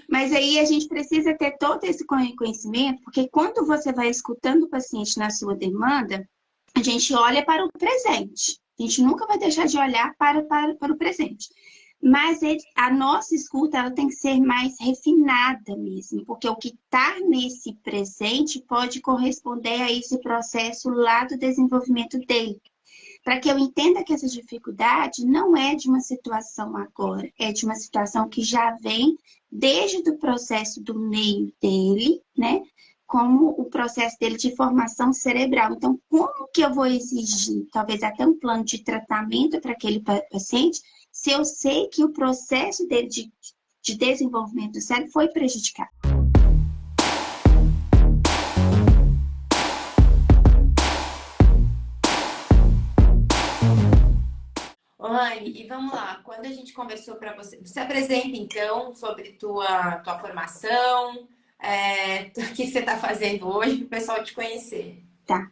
Mas aí a gente precisa ter todo esse conhecimento, porque quando você vai escutando o paciente na sua demanda, a gente olha para o presente. A gente nunca vai deixar de olhar para o presente. Mas a nossa escuta ela tem que ser mais refinada mesmo, porque o que está nesse presente pode corresponder a esse processo lá do desenvolvimento dele. Para que eu entenda que essa dificuldade não é de uma situação agora, é de uma situação que já vem desde o processo do meio dele, né? Como o processo dele de formação cerebral. Então, como que eu vou exigir, talvez até um plano de tratamento para aquele paciente, se eu sei que o processo dele de desenvolvimento do cérebro foi prejudicado? Rani, e vamos lá, quando a gente conversou para você, você apresenta então sobre tua formação, o que você está fazendo hoje para o pessoal te conhecer. Tá.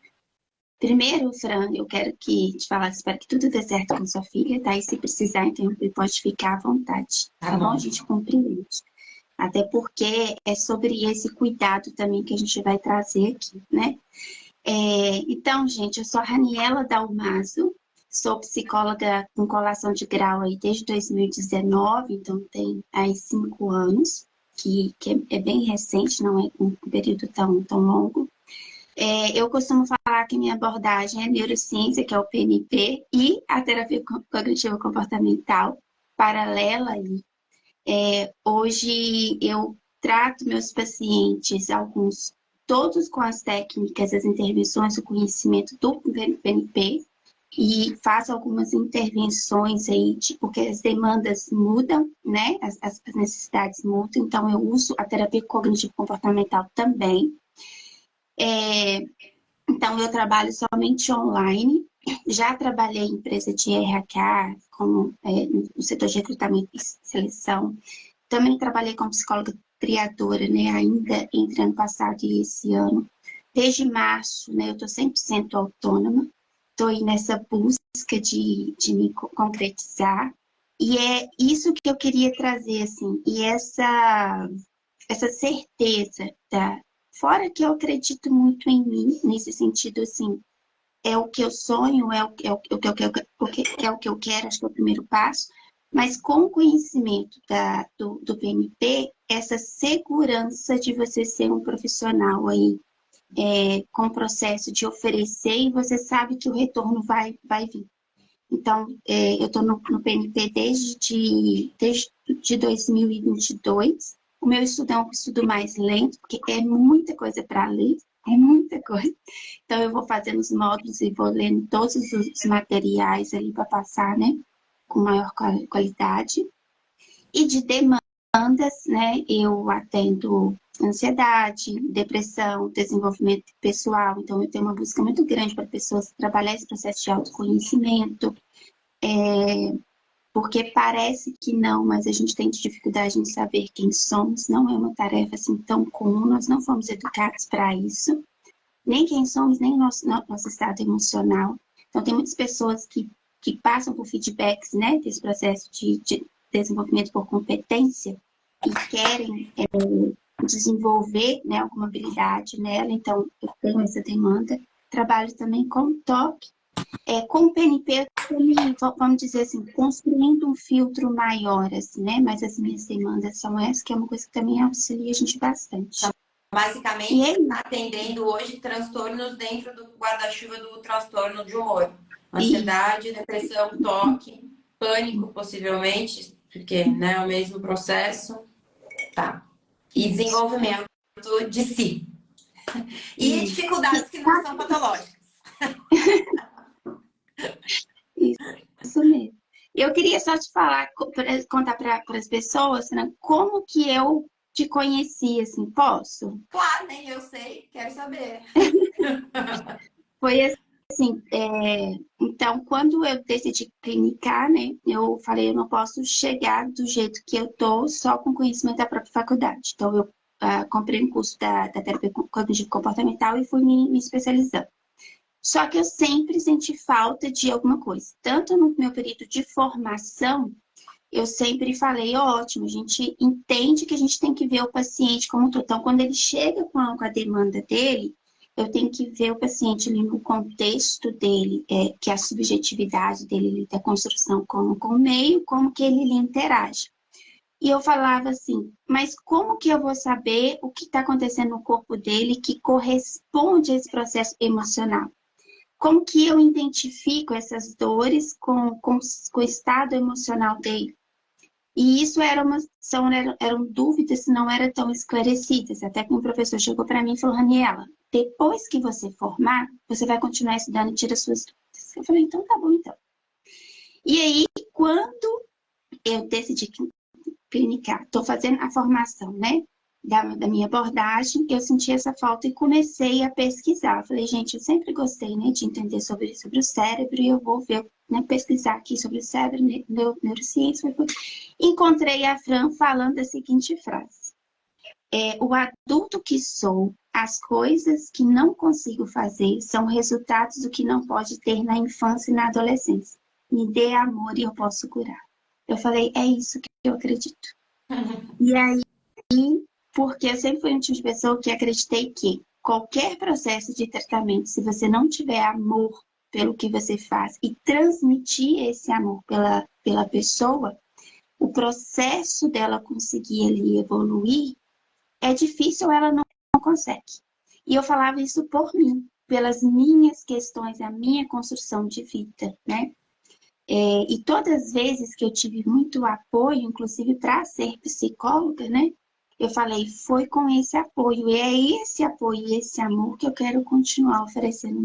Primeiro, Fran, eu quero te falar, espero que tudo dê certo com sua filha, tá? E se precisar interromper, pode ficar à vontade, tá bom? A gente compreende. Até porque é sobre esse cuidado também que a gente vai trazer aqui, né? Então, gente, eu sou a Raniela Dalmaso, sou psicóloga com colação de grau aí desde 2019, então tem aí 5 anos, que é bem recente, não é um período tão longo. Eu costumo falar que minha abordagem é neurociência, que é o PNP, e a terapia cognitiva comportamental paralela. Hoje eu trato meus pacientes, alguns, todos com as técnicas, as intervenções, o conhecimento do PNP, e faço algumas intervenções aí, porque as demandas mudam, né? As necessidades mudam, então eu uso a terapia cognitivo comportamental também. Então, eu trabalho somente online. Já trabalhei em empresa de RH, como no setor de recrutamento e seleção. Também trabalhei como psicóloga triadora, né? Ainda entre ano passado e esse ano. Desde março, né? Eu estou 100% autônoma. Estou aí nessa busca de me concretizar. E é isso que eu queria trazer, assim. E essa certeza fora que eu acredito muito em mim, nesse sentido, assim, é o que eu sonho, é o que eu quero, acho que é o primeiro passo, mas com o conhecimento do PNP, essa segurança de você ser um profissional aí, com o processo de oferecer e você sabe que o retorno vai vir. Então, eu estou no PNP desde 2022. O meu estudo é um estudo mais lento, porque é muita coisa para ler, é muita coisa. Então, eu vou fazendo os módulos e vou lendo todos os materiais ali para passar, né, com maior qualidade. E de demandas, né, eu atendo ansiedade, depressão, desenvolvimento pessoal. Então, eu tenho uma busca muito grande para pessoas trabalhar esse processo de autoconhecimento, porque parece que não, mas a gente tem dificuldade em saber quem somos. Não é uma tarefa assim tão comum, nós não fomos educados para isso. Nem quem somos, nem nosso estado emocional. Então, tem muitas pessoas que passam por feedbacks, né, desse processo de desenvolvimento por competência e querem desenvolver, né, alguma habilidade nela. Então, eu tenho essa demanda. Trabalho também com toque, com o PNP, vamos dizer assim, construindo um filtro maior, assim, né? Mas as minhas demandas são essas, que é uma coisa que também auxilia a gente bastante. Basicamente, está atendendo hoje transtornos dentro do guarda-chuva do transtorno de humor. Ansiedade, depressão, toque, pânico, possivelmente, porque né, é o mesmo processo. Tá. E desenvolvimento de si. E dificuldades que não são patológicas. Isso mesmo. Eu queria só te falar, contar para as pessoas, né, como que eu te conheci, assim, posso? Claro, nem eu sei, quero saber. Foi assim, então, quando eu decidi clinicar, né, eu falei, eu não posso chegar do jeito que eu tô, só com conhecimento da própria faculdade. Então, eu comprei um curso da terapia cognitivo comportamental e fui me especializando. Só que eu sempre senti falta de alguma coisa. Tanto no meu período de formação, eu sempre falei, ótimo, a gente entende que a gente tem que ver o paciente como um todo. Então, quando ele chega com a demanda dele, eu tenho que ver o paciente ali no contexto dele, que é a subjetividade dele, ali, da construção com o meio, como que ele interage. E eu falava assim, mas como que eu vou saber o que está acontecendo no corpo dele que corresponde a esse processo emocional? Como que eu identifico essas dores com o estado emocional dele? E isso eram dúvidas que não eram tão esclarecidas. Até que um professor chegou para mim e falou, Raniela, depois que você formar, você vai continuar estudando e tira suas dúvidas. Eu falei, então tá bom, então. E aí, quando eu decidi clinicar, estou fazendo a formação, né? Da minha abordagem, eu senti essa falta e comecei a pesquisar. Eu falei, gente, eu sempre gostei, né, de entender sobre o cérebro e eu vou ver, né, pesquisar aqui sobre o cérebro, neurociência. Encontrei a Fran falando a seguinte frase. O adulto que sou, as coisas que não consigo fazer são resultados do que não pode ter na infância e na adolescência. Me dê amor e eu posso curar. Eu falei, é isso que eu acredito. E aí, porque eu sempre fui um tipo de pessoa que acreditei que qualquer processo de tratamento, se você não tiver amor pelo que você faz e transmitir esse amor pela pessoa, o processo dela conseguir ali evoluir, é difícil, ela não consegue. E eu falava isso por mim, pelas minhas questões, a minha construção de vida, né? E todas as vezes que eu tive muito apoio, inclusive para ser psicóloga, né? Eu falei, foi com esse apoio. E é esse apoio e esse amor que eu quero continuar oferecendo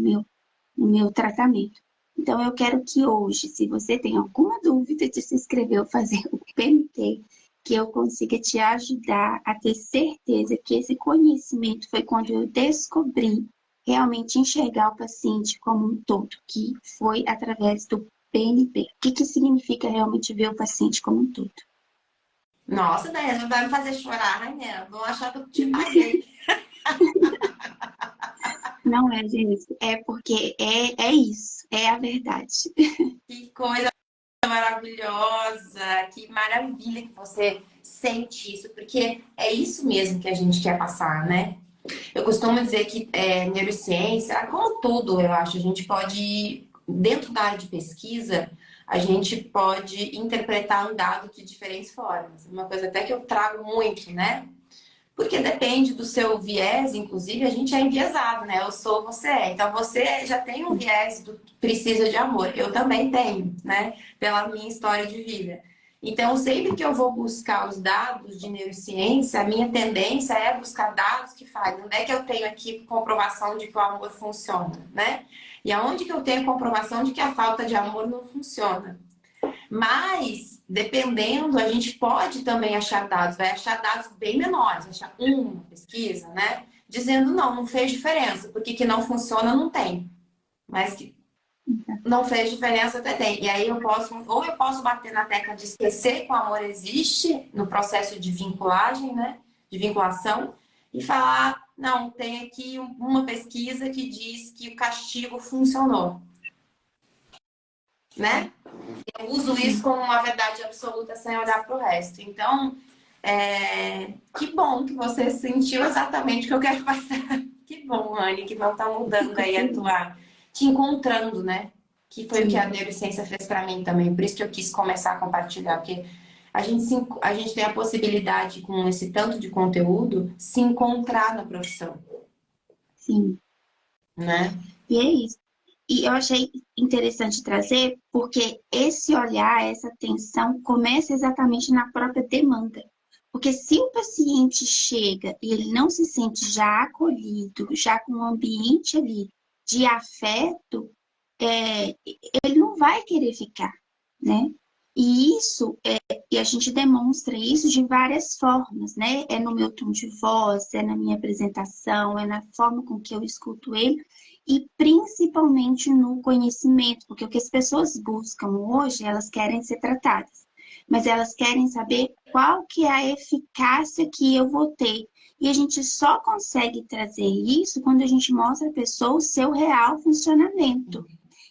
no meu tratamento. Então, eu quero que hoje, se você tem alguma dúvida de se inscrever ou fazer o PMT, que eu consiga te ajudar a ter certeza que esse conhecimento foi quando eu descobri realmente enxergar o paciente como um todo, que foi através do PNP. O que significa realmente ver o paciente como um todo? Nossa, Daiane, vai me fazer chorar, né? Vão achar que eu te paguei. Não é, gente. É porque é isso. É a verdade. Que coisa maravilhosa, que maravilha que você sente isso, porque é isso mesmo que a gente quer passar, né? Eu costumo dizer que neurociência, como tudo, eu acho, a gente pode, dentro da área de pesquisa, a gente pode interpretar um dado de diferentes formas. Uma coisa até que eu trago muito, né? Porque depende do seu viés, inclusive, a gente é enviesado, né? Eu sou, você é. Então, você já tem um viés do que precisa de amor. Eu também tenho, né? Pela minha história de vida. Então, sempre que eu vou buscar os dados de neurociência, a minha tendência é buscar dados que falem. Onde é que eu tenho aqui comprovação de que o amor funciona, né? E aonde que eu tenho comprovação de que a falta de amor não funciona? Mas, dependendo, a gente pode também achar dados, vai achar dados bem menores, achar uma pesquisa, né? Dizendo não fez diferença, porque que não funciona não tem. Mas que não fez diferença até tem. E aí eu posso bater na tecla de esquecer que o amor existe no processo de vinculagem, né? De vinculação, e falar, não, tem aqui uma pesquisa que diz que o castigo funcionou. Né? Eu uso isso como uma verdade absoluta sem olhar para o resto. Então, que bom que você sentiu exatamente o que eu quero passar. Que bom, Anne, que não está mudando aí a tua... Te encontrando, né? Que foi o que a neurociência fez para mim também. Por isso que eu quis começar a compartilhar, porque a gente tem a possibilidade, com esse tanto de conteúdo, se encontrar na profissão. Sim. Né? E é isso. E eu achei interessante trazer, porque esse olhar, essa atenção, começa exatamente na própria demanda. Porque se o paciente chega e ele não se sente já acolhido, já com um ambiente ali de afeto, ele não vai querer ficar, né? E a gente demonstra isso de várias formas, né? É no meu tom de voz, é na minha apresentação, é na forma com que eu escuto ele e principalmente no conhecimento, porque o que as pessoas buscam hoje, elas querem ser tratadas, mas elas querem saber qual que é a eficácia que eu vou ter. E a gente só consegue trazer isso quando a gente mostra a pessoa o seu real funcionamento.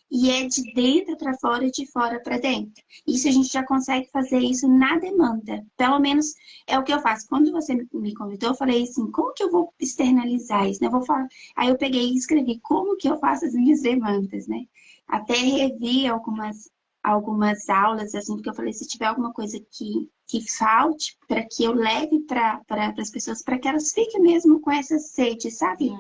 e é de dentro para fora e de fora para dentro. Isso a gente já consegue fazer isso na demanda. Pelo menos é o que eu faço. Quando você me convidou, eu falei assim, como que eu vou externalizar isso? Né? Eu vou falar. Aí eu peguei e escrevi como que eu faço as minhas demandas, né? Até revi algumas aulas, assim, porque eu falei, se tiver alguma coisa que falte para que eu leve para as pessoas, para que elas fiquem mesmo com essa sede, sabe?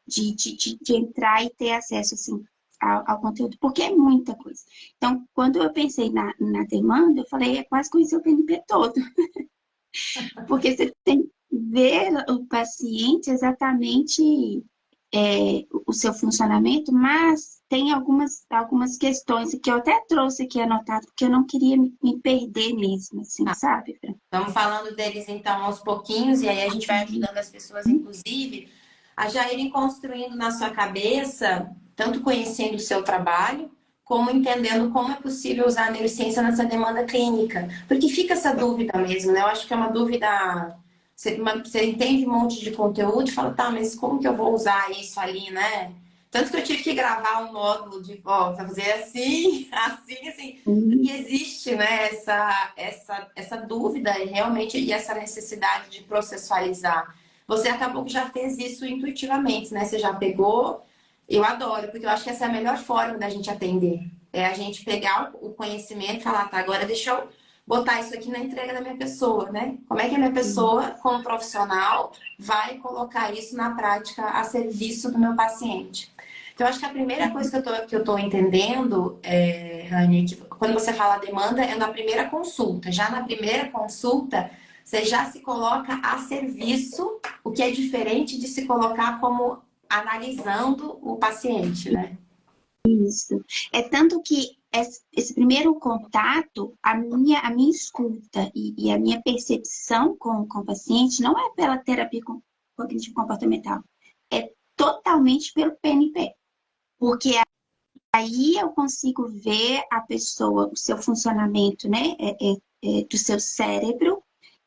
De entrar e ter acesso, assim, ao conteúdo, porque é muita coisa. Então, quando eu pensei na demanda, eu falei, é quase conhecer o PNP todo. Porque você tem que ver o paciente exatamente o seu funcionamento, mas tem algumas questões que eu até trouxe aqui anotado, porque eu não queria me perder mesmo, assim, sabe, Fran? Vamos falando deles então aos pouquinhos, e aí a gente vai ajudando as pessoas, inclusive, a já irem construindo na sua cabeça, tanto conhecendo o seu trabalho, como entendendo como é possível usar a neurociência nessa demanda clínica. Porque fica essa dúvida mesmo, né? Eu acho que é uma dúvida. Você entende um monte de conteúdo e fala, tá, mas como que eu vou usar isso ali, né? Tanto que eu tive que gravar um módulo de, ó, pra fazer assim, assim, assim. E existe, né, essa dúvida realmente e essa necessidade de processualizar. Você acabou que já fez isso intuitivamente, né? Você já pegou. Eu adoro, porque eu acho que essa é a melhor forma da gente atender. É a gente pegar o conhecimento e falar, tá, agora deixa eu botar isso aqui na entrega da minha pessoa, né? Como é que a minha pessoa, como profissional, vai colocar isso na prática a serviço do meu paciente? Então, eu acho que a primeira coisa que eu tô entendendo, Rani, que quando você fala demanda, é na primeira consulta. Já na primeira consulta, você já se coloca a serviço, o que é diferente de se colocar como analisando o paciente, né? Isso. É tanto que esse primeiro contato, a minha escuta e a minha percepção com o paciente não é pela terapia cognitivo comportamental, é totalmente pelo PNP. Porque aí eu consigo ver a pessoa, o seu funcionamento, né, do seu cérebro,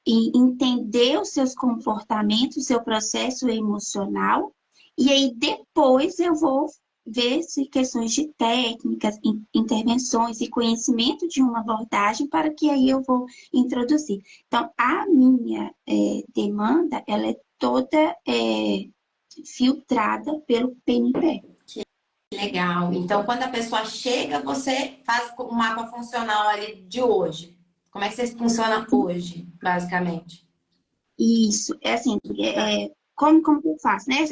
e entender os seus comportamentos, o seu processo emocional, e aí depois eu vou ver se questões de técnicas, intervenções e conhecimento de uma abordagem para que aí eu vou introduzir. Então, a minha demanda, ela é toda filtrada pelo PNP. Legal. Então, quando a pessoa chega, você faz o mapa funcional ali de hoje. Como é que você funciona hoje, basicamente? Isso, é assim, Tá. como que eu faço, né?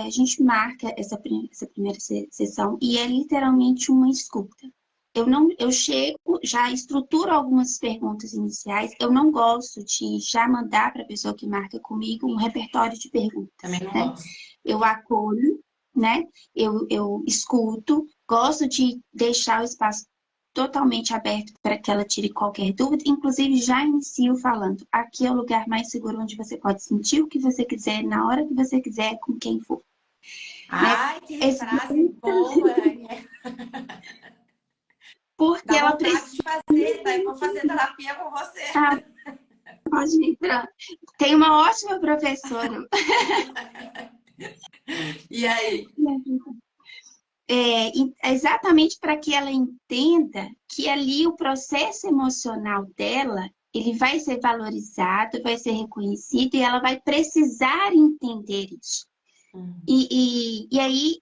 A gente marca essa primeira sessão e é literalmente uma escuta. Eu chego, já estruturo algumas perguntas iniciais. Eu não gosto de já mandar para a pessoa que marca comigo um repertório de Também perguntas, não né? gosto. Eu acolho, né? Eu escuto, gosto de deixar o espaço totalmente aberto para que ela tire qualquer dúvida. Inclusive, já inicio falando: aqui é o lugar mais seguro onde você pode sentir o que você quiser, na hora que você quiser, com quem for. Né? Ai, que frase boa! Né? Porque Dá ela vontade de precisa. fazer, tá? Eu vou fazer terapia com você. Ah, pode entrar. Tem uma ótima professora. E aí? Exatamente para que ela entenda que ali o processo emocional dela, ele vai ser valorizado, vai ser reconhecido e ela vai precisar entender isso. E aí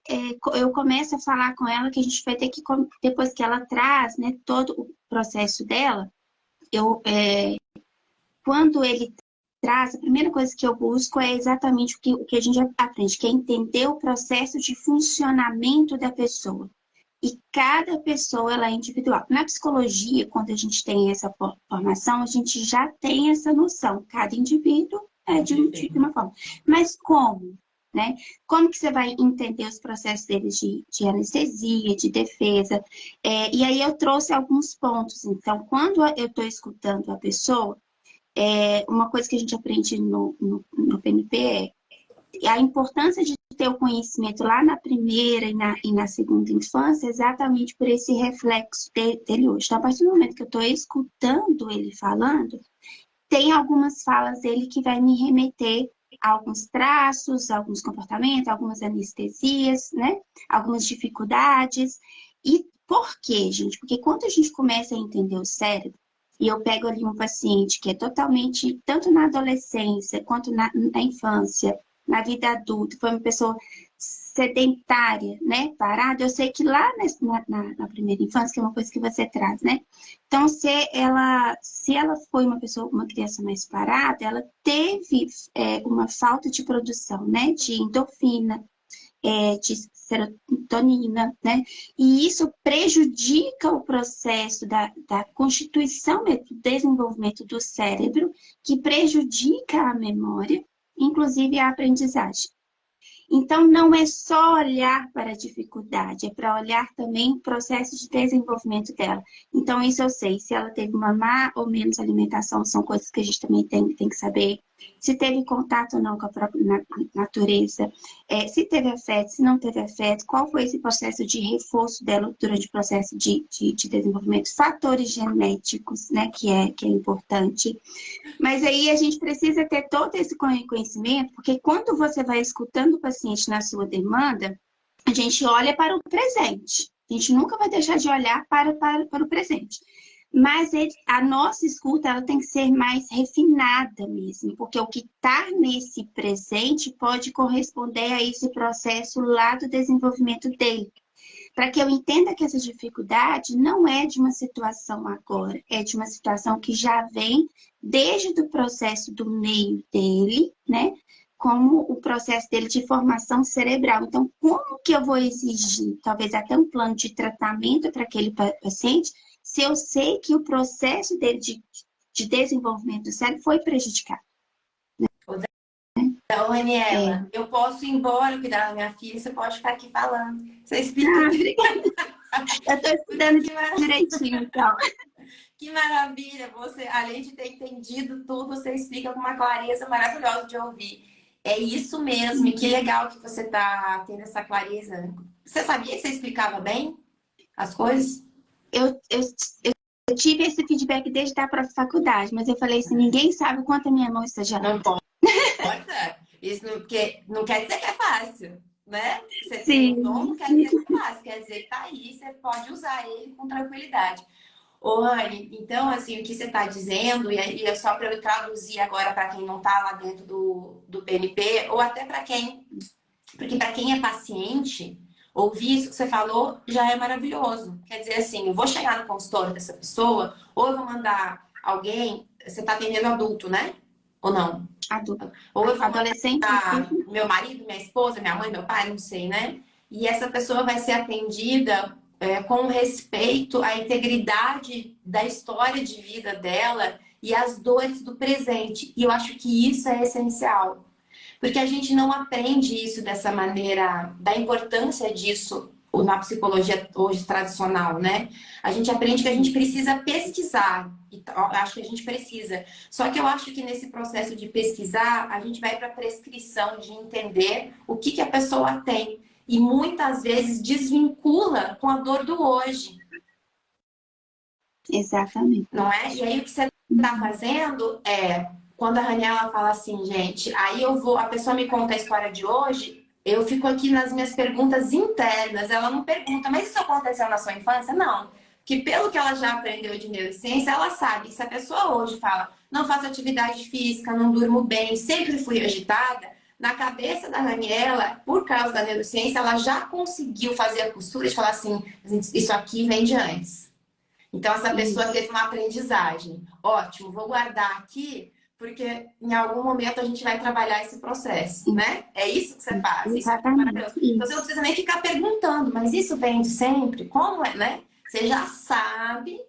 eu começo a falar com ela que a gente vai ter que, depois que ela traz, né, todo o processo dela, quando ele traz, a primeira coisa que eu busco é exatamente o que a gente aprende, que é entender o processo de funcionamento da pessoa. E cada pessoa ela é individual. Na psicologia, quando a gente tem essa formação, a gente já tem essa noção. Cada indivíduo é de uma forma. Mas como? Né? Como que você vai entender os processos deles de anestesia, de defesa? E aí eu trouxe alguns pontos. Então, quando eu estou escutando a pessoa, uma coisa que a gente aprende no PNP é a importância de ter o conhecimento lá na primeira e na segunda infância, exatamente por esse reflexo dele hoje. Então, a partir do momento que eu estou escutando ele falando, tem algumas falas dele que vai me remeter a alguns traços, alguns comportamentos, algumas anestesias, né? Algumas dificuldades. E por quê, gente? Porque quando a gente começa a entender o cérebro, e eu pego ali um paciente que é totalmente, tanto na adolescência quanto na infância, na vida adulta, foi uma pessoa sedentária, né, parada, eu sei que lá na primeira infância, que é uma coisa que você traz, né? Então, se ela foi uma pessoa, uma criança mais parada, ela teve uma falta de produção, né, de endorfina, de serotonina, né? E isso prejudica o processo da constituição, do desenvolvimento do cérebro, que prejudica a memória, inclusive a aprendizagem. Então, não é só olhar para a dificuldade, é para olhar também o processo de desenvolvimento dela. Então, isso eu sei, se ela teve uma má ou menos alimentação, são coisas que a gente também tem que saber. Se teve contato ou não com a própria natureza, se teve afeto, se não teve afeto, qual foi esse processo de reforço dela durante o processo de desenvolvimento, fatores genéticos, né, que é importante. Mas aí a gente precisa ter todo esse conhecimento, porque quando você vai escutando o paciente na sua demanda, a gente olha para o presente. A gente nunca vai deixar de olhar para o presente. Mas a nossa escuta ela tem que ser mais refinada mesmo, porque o que está nesse presente pode corresponder a esse processo lá do desenvolvimento dele. Para que eu entenda que essa dificuldade não é de uma situação agora, é de uma situação que já vem desde o processo do meio dele, né? Como o processo dele de formação cerebral. Então, como que eu vou exigir, talvez até um plano de tratamento para aquele paciente, se eu sei que o processo dele de desenvolvimento do cérebro foi prejudicado? Então, Daniela, eu posso ir embora cuidar da minha filha, você pode ficar aqui falando. Você explica. Obrigada. Eu estou estudando direitinho, então. Que maravilha! Você, além de ter entendido tudo, você explica com uma clareza maravilhosa de ouvir. É isso mesmo, e que legal que você está tendo essa clareza. Você sabia que você explicava bem as coisas? Eu tive esse feedback desde a própria faculdade, mas eu falei assim, ninguém sabe o quanto a minha mão está gelada. Não importa. Isso não quer dizer que é fácil, né? Você Sim. tem um dom, não quer dizer que é fácil, quer dizer que tá aí, você pode usar ele com tranquilidade. Ô, Anne, então, assim, o que você está dizendo, e é só para eu traduzir agora para quem não está lá dentro do PNP, ou até para quem... Porque para quem é paciente, ouvir isso que você falou já é maravilhoso. Quer dizer assim, eu vou chegar no consultório dessa pessoa, ou eu vou mandar alguém... Você está atendendo adulto, né? Ou não? Adulto. Ou eu vou adolescente, mandar meu marido, minha esposa, minha mãe, meu pai, não sei, né? E essa pessoa vai ser atendida com respeito à integridade da história de vida dela e às dores do presente. E eu acho que isso é essencial. Porque a gente não aprende isso dessa maneira, da importância disso na psicologia hoje tradicional, né? A gente aprende que a gente precisa pesquisar. E acho que a gente precisa. Só que eu acho que nesse processo de pesquisar, a gente vai para a prescrição de entender o que a pessoa tem. E muitas vezes desvincula com a dor do hoje. Exatamente. Não é? E aí o que você está fazendo é, quando a Raniela fala assim, gente, aí a pessoa me conta a história de hoje, eu fico aqui nas minhas perguntas internas, ela não pergunta, mas isso aconteceu na sua infância? Não. Que pelo que ela já aprendeu de neurociência, ela sabe que se a pessoa hoje fala, não faço atividade física, não durmo bem, sempre fui agitada, na cabeça da Raniela, por causa da neurociência, ela já conseguiu fazer a costura de falar assim, isso aqui vem de antes. Então, essa pessoa teve uma aprendizagem. Ótimo, vou guardar aqui, porque em algum momento a gente vai trabalhar esse processo, né? É isso que você faz. Exatamente. Isso é então, você não precisa nem ficar perguntando, mas isso vem de sempre? Como é, né? Você já sabe,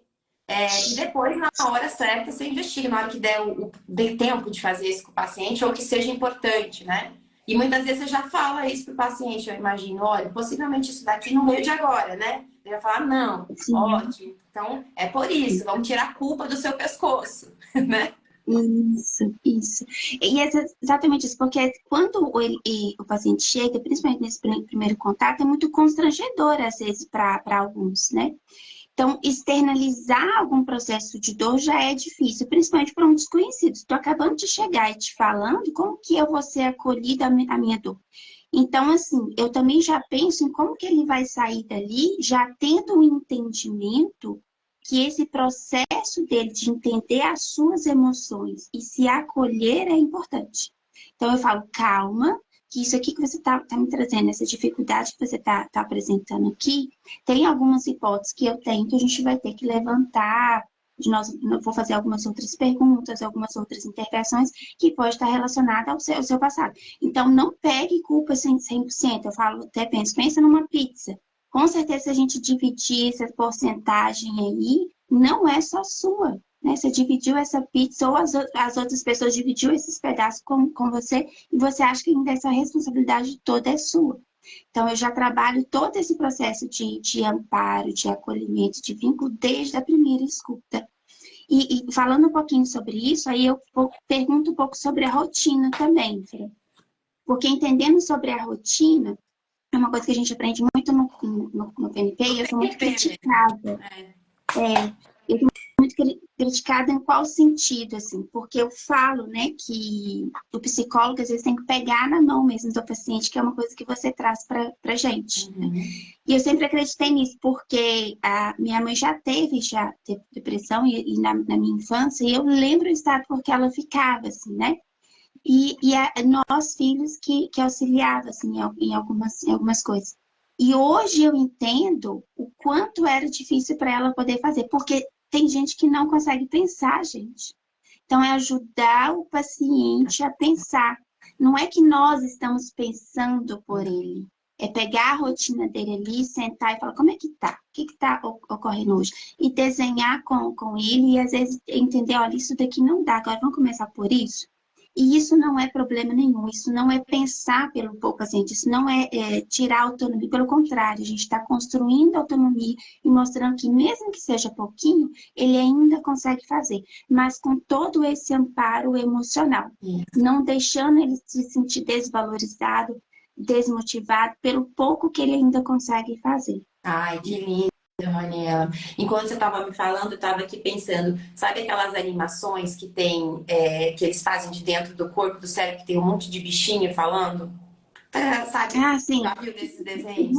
e depois, na hora certa, você investiga, na hora que der tempo de fazer isso com o paciente, ou que seja importante, né? E muitas vezes você já fala isso para o paciente, eu imagino, olha, possivelmente isso daqui não veio de agora, né? Ele vai falar, não, sim, ótimo. Então, é por isso, vamos tirar a culpa do seu pescoço, né? Isso. E é exatamente isso, porque quando o paciente chega, principalmente nesse primeiro contato, é muito constrangedor, às vezes, para alguns, né? Então, externalizar algum processo de dor já é difícil, principalmente para um desconhecido. Estou acabando de chegar e te falando como que eu vou ser acolhida a minha dor. Então, assim, eu também já penso em como que ele vai sair dali, já tendo um entendimento que esse processo dele de entender as suas emoções e se acolher é importante. Então, eu falo, calma, que isso aqui que você está me trazendo, essa dificuldade que você está apresentando aqui, tem algumas hipóteses que eu tenho que a gente vai ter que levantar. Eu vou fazer algumas outras perguntas, algumas outras intervenções que pode estar relacionada ao seu passado. Então, não pegue culpa 100%. Eu falo, até pensa numa pizza. Com certeza, se a gente dividir essa porcentagem aí, não é só sua, né? Você dividiu essa pizza ou as outras pessoas dividiu esses pedaços com você e você acha que ainda essa responsabilidade toda é sua. Então, eu já trabalho todo esse processo de amparo, de acolhimento, de vínculo desde a primeira escuta. E falando um pouquinho sobre isso, aí eu pergunto um pouco sobre a rotina também, Fê. Porque entendendo sobre a rotina, é uma coisa que a gente aprende muito no PNP e eu sou muito criticada. Eu sou muito criticada em qual sentido, assim, porque eu falo, né, que o psicólogo às vezes tem que pegar na mão mesmo do paciente, que é uma coisa que você traz pra gente. Né? E eu sempre acreditei nisso, porque a minha mãe já teve depressão e na minha infância, e eu lembro o estado porque ela ficava, assim, né? E nós, filhos, que auxiliava, assim, em algumas coisas. E hoje eu entendo o quanto era difícil para ela poder fazer, porque tem gente que não consegue pensar, gente. Então, é ajudar o paciente a pensar. Não é que nós estamos pensando por ele. É pegar a rotina dele ali, sentar e falar, como é que tá? O que está ocorrendo hoje? E desenhar com ele e, às vezes, entender, olha, isso daqui não dá, agora vamos começar por isso? E isso não é problema nenhum, isso não é pensar pelo paciente, isso não é tirar autonomia, pelo contrário, a gente está construindo autonomia e mostrando que mesmo que seja pouquinho, ele ainda consegue fazer, mas com todo esse amparo emocional, não deixando ele se sentir desvalorizado, desmotivado pelo pouco que ele ainda consegue fazer. Ai, que lindo, Raniela. Enquanto você estava me falando, eu estava aqui pensando, sabe aquelas animações que tem, que eles fazem de dentro do corpo do cérebro, que tem um monte de bichinho falando? Sabe? Ah, sim. Já viu desses desenhos?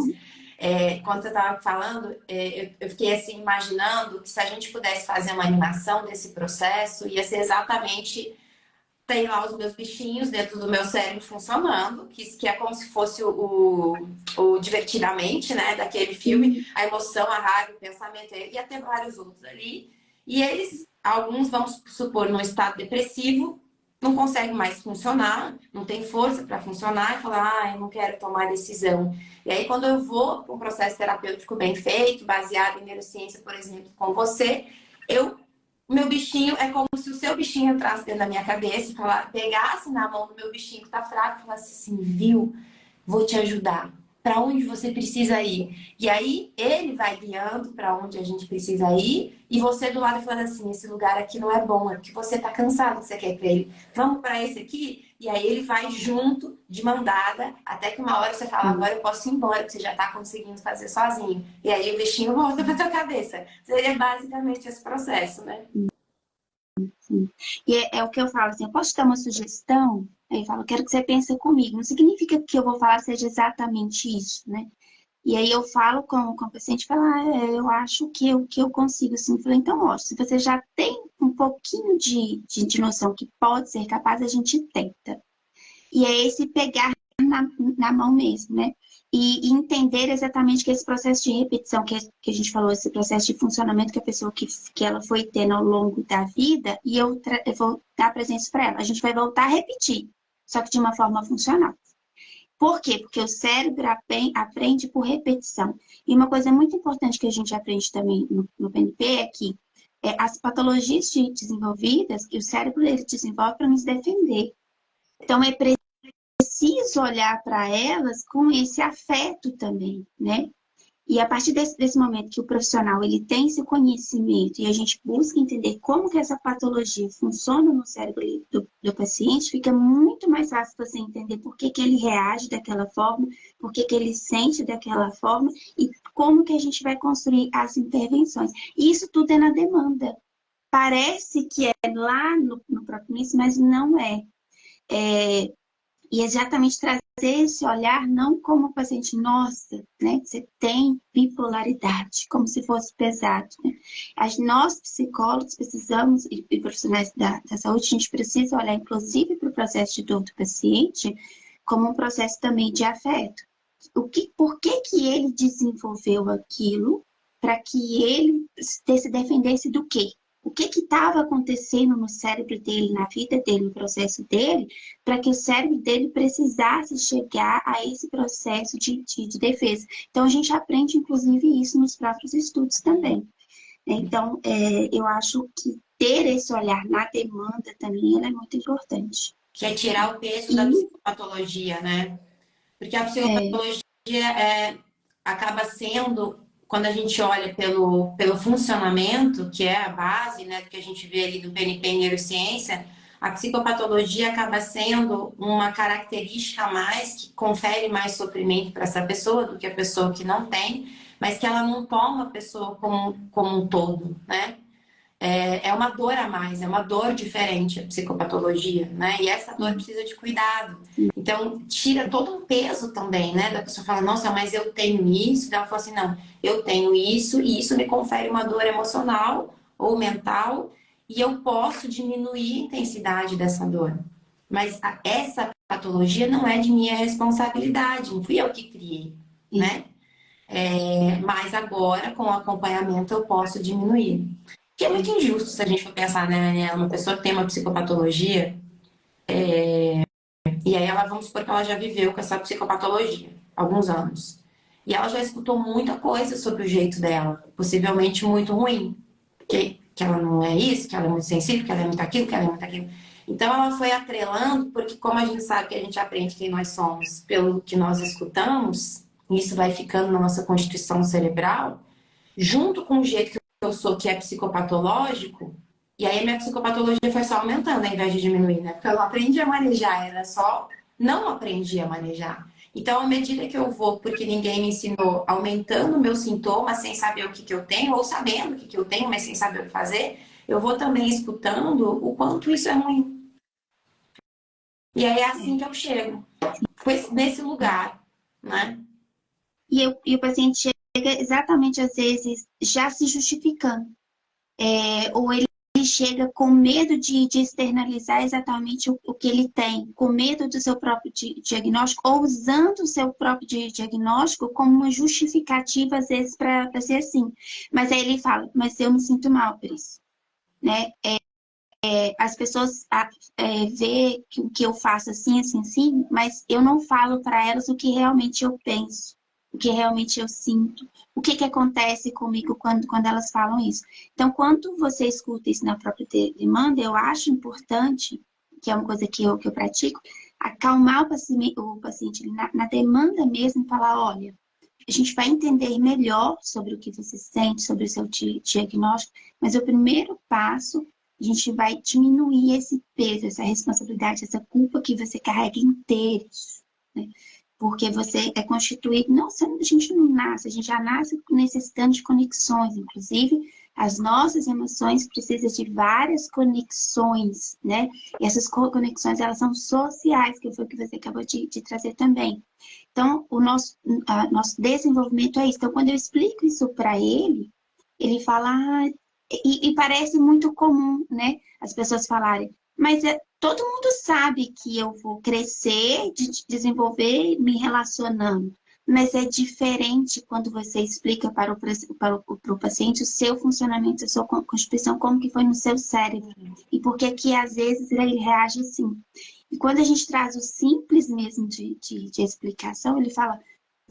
Quando você estava falando, eu fiquei assim imaginando que se a gente pudesse fazer uma animação desse processo, ia ser exatamente tem lá os meus bichinhos dentro do meu cérebro funcionando, que é como se fosse o divertidamente, né, daquele filme, a emoção, a raiva, o pensamento, ia ter vários outros ali, e eles, alguns, vamos supor, num estado depressivo, não conseguem mais funcionar, não tem força para funcionar, e falar, eu não quero tomar decisão. E aí, quando eu vou para um processo terapêutico bem feito, baseado em neurociência, por exemplo, com você, meu bichinho é como se o seu bichinho entrasse dentro da minha cabeça e pegasse na mão do meu bichinho que tá fraco e falasse assim, viu? Vou te ajudar. Para onde você precisa ir? E aí ele vai guiando para onde a gente precisa ir e você do lado falando assim, esse lugar aqui não é bom, é porque você tá cansado que você quer ir para ele. Vamos para esse aqui? E aí ele vai junto, de mão dada, até que uma hora você fala, agora eu posso ir embora, porque você já tá conseguindo fazer sozinho. E aí o bichinho volta pra tua cabeça. Seria basicamente esse processo, né? Sim. E é o que eu falo assim, eu posso te dar uma sugestão? Aí eu falo, quero que você pense comigo. Não significa que o que eu vou falar seja exatamente isso, né? E aí eu falo com o paciente, falo, eu acho que eu consigo, assim. Eu falei, então, ó, se você já tem um pouquinho de noção que pode ser capaz, a gente tenta. E é esse pegar na mão mesmo, né? E entender exatamente que esse processo de repetição que a gente falou, esse processo de funcionamento que a pessoa que ela foi tendo ao longo da vida, e eu vou dar presença para ela. A gente vai voltar a repetir, só que de uma forma funcional. Por quê? Porque o cérebro aprende por repetição. E uma coisa muito importante que a gente aprende também no PNP é que as patologias desenvolvidas, que o cérebro ele desenvolve para nos defender. Então, é preciso olhar para elas com esse afeto também, né? E a partir desse momento que o profissional ele tem esse conhecimento e a gente busca entender como que essa patologia funciona no cérebro do paciente, fica muito mais fácil você entender por que ele reage daquela forma, por que ele sente daquela forma e como que a gente vai construir as intervenções. E isso tudo é na demanda. Parece que é lá no próprio início, mas não é. E exatamente trazer esse olhar não como paciente, nossa, né? Você tem bipolaridade, como se fosse pesado. Né? Nós, psicólogos, precisamos, e profissionais da saúde, a gente precisa olhar, inclusive, para o processo de dor do paciente, como um processo também de afeto. Por que ele desenvolveu aquilo para que ele se defendesse do quê? O que estava acontecendo no cérebro dele, na vida dele, no processo dele, para que o cérebro dele precisasse chegar a esse processo de defesa. Então, a gente aprende, inclusive, isso nos próprios estudos também. Então, eu acho que ter esse olhar na demanda também é muito importante. Que é tirar o peso da psicopatologia, né? Porque a psicopatologia acaba sendo, quando a gente olha pelo funcionamento, que é a base, né, do que a gente vê ali do PNP em neurociência, a psicopatologia acaba sendo uma característica a mais que confere mais sofrimento para essa pessoa do que a pessoa que não tem, mas que ela não toma a pessoa como um todo, né? É uma dor a mais, é uma dor diferente a psicopatologia, né? E essa dor precisa de cuidado. Então, tira todo um peso também, né? Da pessoa fala, nossa, mas eu tenho isso. Ela fala assim, não, eu tenho isso e isso me confere uma dor emocional ou mental e eu posso diminuir a intensidade dessa dor. Mas essa patologia não é de minha responsabilidade, não fui eu que criei, né? Mas agora, com o acompanhamento, eu posso diminuir. Que é muito injusto se a gente for pensar, né? Uma pessoa que tem uma psicopatologia, e aí ela, vamos supor que ela já viveu com essa psicopatologia há alguns anos. E ela já escutou muita coisa sobre o jeito dela, possivelmente muito ruim. Que ela não é isso, que ela é muito sensível, que ela é muito aquilo, que ela é muito aquilo. Então ela foi atrelando, porque como a gente sabe que a gente aprende quem nós somos pelo que nós escutamos, isso vai ficando na nossa constituição cerebral, junto com o jeito que eu sou, que é psicopatológico, e aí a minha psicopatologia foi só aumentando ao invés de diminuir, né? Porque eu não aprendi a manejar, era só não aprendi a manejar. Então, à medida que eu vou, porque ninguém me ensinou, aumentando meus sintomas sem saber o que eu tenho, ou sabendo o que eu tenho, mas sem saber o que fazer, eu vou também escutando o quanto isso é ruim. E aí é assim que eu chego. Foi nesse lugar, né? E o paciente chega exatamente, às vezes, já se justificando. Ou ele chega com medo de externalizar exatamente o que ele tem, com medo do seu próprio diagnóstico, ou usando o seu próprio diagnóstico como uma justificativa, às vezes, para ser assim. Mas aí ele fala, mas eu me sinto mal por isso. Né? As pessoas vê que o que eu faço assim, assim, assim, mas eu não falo para elas o que realmente eu penso, o que realmente eu sinto, o que acontece comigo quando elas falam isso. Então, quando você escuta isso na própria demanda, eu acho importante, que é uma coisa que eu pratico, acalmar o paciente na demanda mesmo, e falar, olha, a gente vai entender melhor sobre o que você sente, sobre o seu diagnóstico, mas o primeiro passo, a gente vai diminuir esse peso, essa responsabilidade, essa culpa que você carrega inteiros, né? Porque você é constituído, a gente não nasce, a gente já nasce necessitando de conexões, inclusive as nossas emoções precisam de várias conexões, né? E essas conexões, elas são sociais, que foi o que você acabou de trazer também. Então, o nosso desenvolvimento é isso. Então, quando eu explico isso para ele, ele fala, e parece muito comum, né? As pessoas falarem, mas todo mundo sabe que eu vou crescer, desenvolver me relacionando. Mas é diferente quando você explica para o paciente o seu funcionamento, a sua constituição, como que foi no seu cérebro. E por que às vezes ele reage assim. E quando a gente traz o simples mesmo de explicação, ele fala,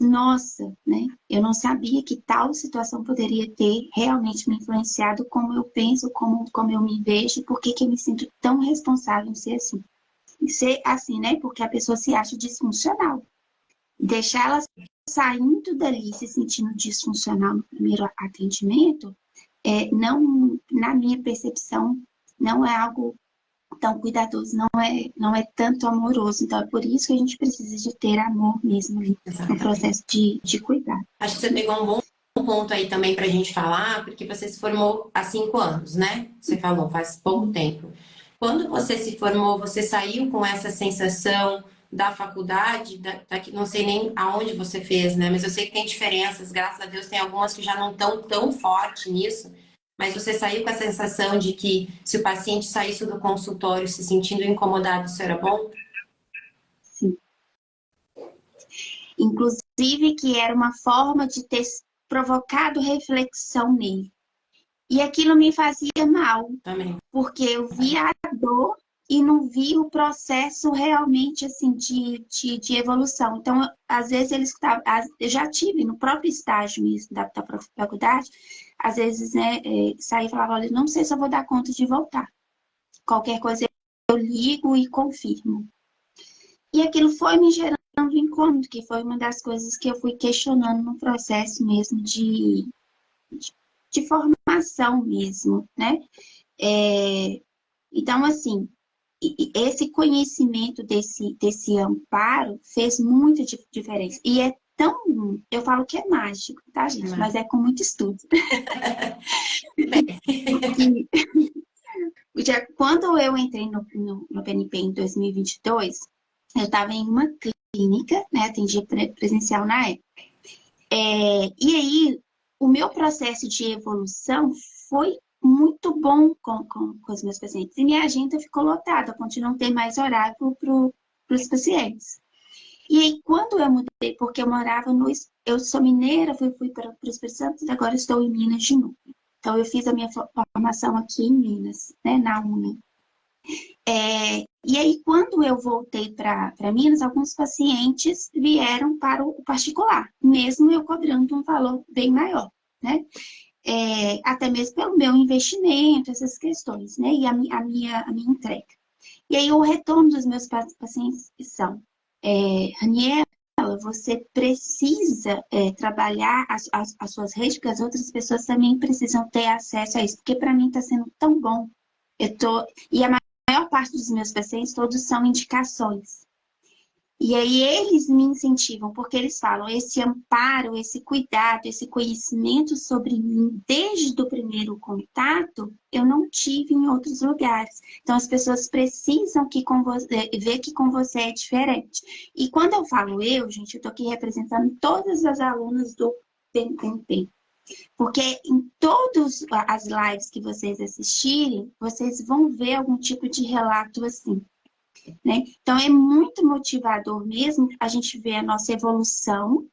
nossa, né? Eu não sabia que tal situação poderia ter realmente me influenciado como eu penso, como eu me vejo, por que eu me sinto tão responsável em ser assim. E ser assim, né? Porque a pessoa se acha disfuncional. Deixar ela saindo dali, se sentindo disfuncional no primeiro atendimento, não, na minha percepção, não é algo tão cuidadoso, não é tanto amoroso. Então, é por isso que a gente precisa de ter amor mesmo ali no processo de cuidar. Acho que você pegou um bom ponto aí também para a gente falar, porque você se formou há 5 anos, né? Você falou, faz pouco tempo. Quando você se formou, você saiu com essa sensação da faculdade, não sei nem aonde você fez, né? Mas eu sei que tem diferenças, graças a Deus tem algumas que já não estão tão forte nisso, mas você saiu com a sensação de que se o paciente saísse do consultório se sentindo incomodado, isso era bom? Sim. Inclusive que era uma forma de ter provocado reflexão nele. E aquilo me fazia mal, Também. porque eu via a dor e não via o processo realmente assim de evolução. Então, às vezes eles estavam, eu já tive no próprio estágio mesmo da faculdade, às vezes, né, saía e falava, olha, não sei se eu vou dar conta de voltar. Qualquer coisa eu ligo e confirmo. E aquilo foi me gerando incômodo, que foi uma das coisas que eu fui questionando no processo mesmo de formação mesmo, né? Então, assim, esse conhecimento desse amparo fez muita diferença. E é tão, eu falo que é mágico, tá, gente? Mas é com muito estudo. Quando eu entrei no PNP em 2022, eu estava em uma clínica, né? Atendia presencial na época. E aí, o meu processo de evolução foi muito bom com os meus pacientes. E minha agenda ficou lotada, continuo não ter mais horário para os pacientes. E aí, quando eu mudei, porque eu morava no... Eu sou mineira, fui para o Espírito Santo e agora estou em Minas de novo. Então, eu fiz a minha formação aqui em Minas, né, na UNA. E aí, quando eu voltei para Minas, alguns pacientes vieram para o particular, mesmo eu cobrando um valor bem maior, né? Até mesmo pelo meu investimento, essas questões, né? E a minha entrega. E aí, o retorno dos meus pacientes são, Raniela, você precisa trabalhar as suas redes, porque as outras pessoas também precisam ter acesso a isso, porque para mim está sendo tão bom. E a maior parte dos meus pacientes, todos são indicações. E aí eles me incentivam, porque eles falam, esse amparo, esse cuidado, esse conhecimento sobre mim, desde o primeiro contato, eu não tive em outros lugares. Então as pessoas precisam ver que com você é diferente. E quando eu falo eu, gente, eu estou aqui representando todas as alunas do PNP. Porque em todas as lives que vocês assistirem, vocês vão ver algum tipo de relato assim. Né? Então, é muito motivador mesmo a gente ver a nossa evolução,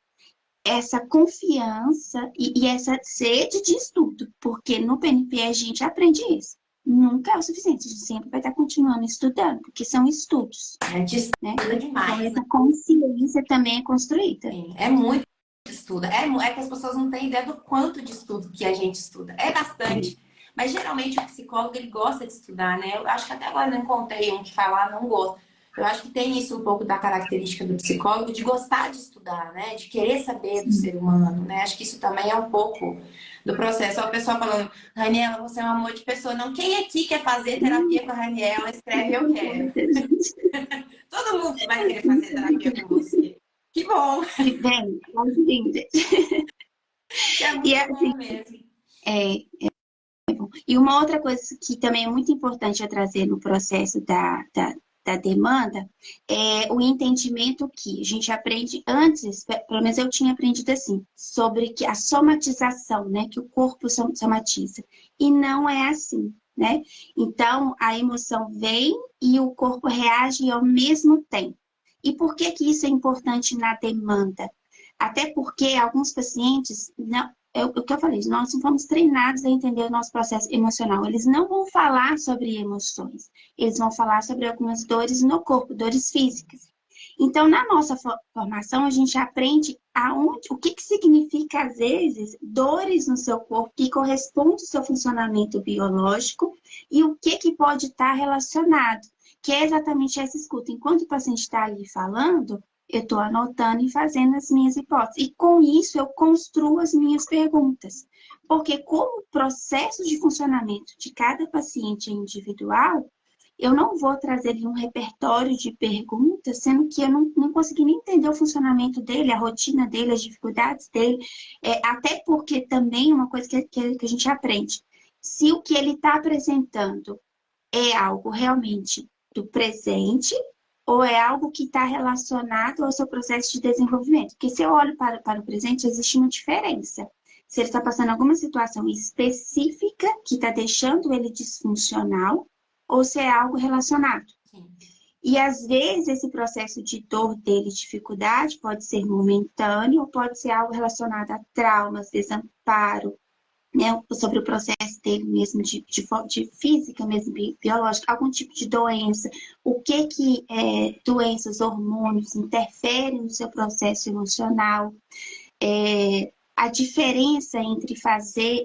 essa confiança e essa sede de estudo, porque no PNP a gente aprende isso. Nunca é o suficiente, a gente sempre vai estar continuando estudando, porque são estudos. A gente estuda demais. Então, essa consciência também é construída. Sim, é muito estudo. É que as pessoas não têm ideia do quanto de estudo que a gente estuda. É bastante. Mas geralmente o psicólogo ele gosta de estudar, né? Eu acho que até agora não encontrei um que falar não gosta. Eu acho que tem isso um pouco da característica do psicólogo de gostar de estudar, né? De querer saber do ser humano, né? Acho que isso também é um pouco do processo. Olha o pessoal falando, Raniela, você é um amor de pessoa. Não, quem aqui quer fazer terapia com a Raniela? Escreve eu quero. Todo mundo vai querer fazer terapia com você. Que bom! Que bem, linda. É muito bom mesmo. E uma outra coisa que também é muito importante a trazer no processo da demanda é o entendimento que a gente aprende antes, pelo menos eu tinha aprendido assim, sobre que a somatização, né, que o corpo somatiza. E não é assim, né? Então, a emoção vem e o corpo reage ao mesmo tempo. E por que que isso é importante na demanda? Até porque alguns pacientes, não, o que eu falei, nós não fomos treinados a entender o nosso processo emocional. Eles não vão falar sobre emoções. Eles vão falar sobre algumas dores no corpo, dores físicas. Então, na nossa formação, a gente aprende o que significa, às vezes, dores no seu corpo que corresponde ao seu funcionamento biológico e o que pode estar relacionado, que é exatamente essa escuta. Enquanto o paciente está ali falando, eu estou anotando e fazendo as minhas hipóteses. E com isso eu construo as minhas perguntas. Porque como o processo de funcionamento de cada paciente é individual, eu não vou trazer ali um repertório de perguntas, sendo que eu não consegui nem entender o funcionamento dele, a rotina dele, as dificuldades dele, até porque também uma coisa que a gente aprende, se o que ele está apresentando é algo realmente do presente ou é algo que está relacionado ao seu processo de desenvolvimento. Porque se eu olho para o presente, existe uma diferença. Se ele está passando alguma situação específica que está deixando ele disfuncional, ou se é algo relacionado. Sim. E às vezes esse processo de dor dele, dificuldade, pode ser momentâneo, ou pode ser algo relacionado a traumas, desamparo, né, sobre o processo dele mesmo, de física mesmo, biológica, algum tipo de doença, o que doenças, hormônios interferem no seu processo emocional, a diferença entre fazer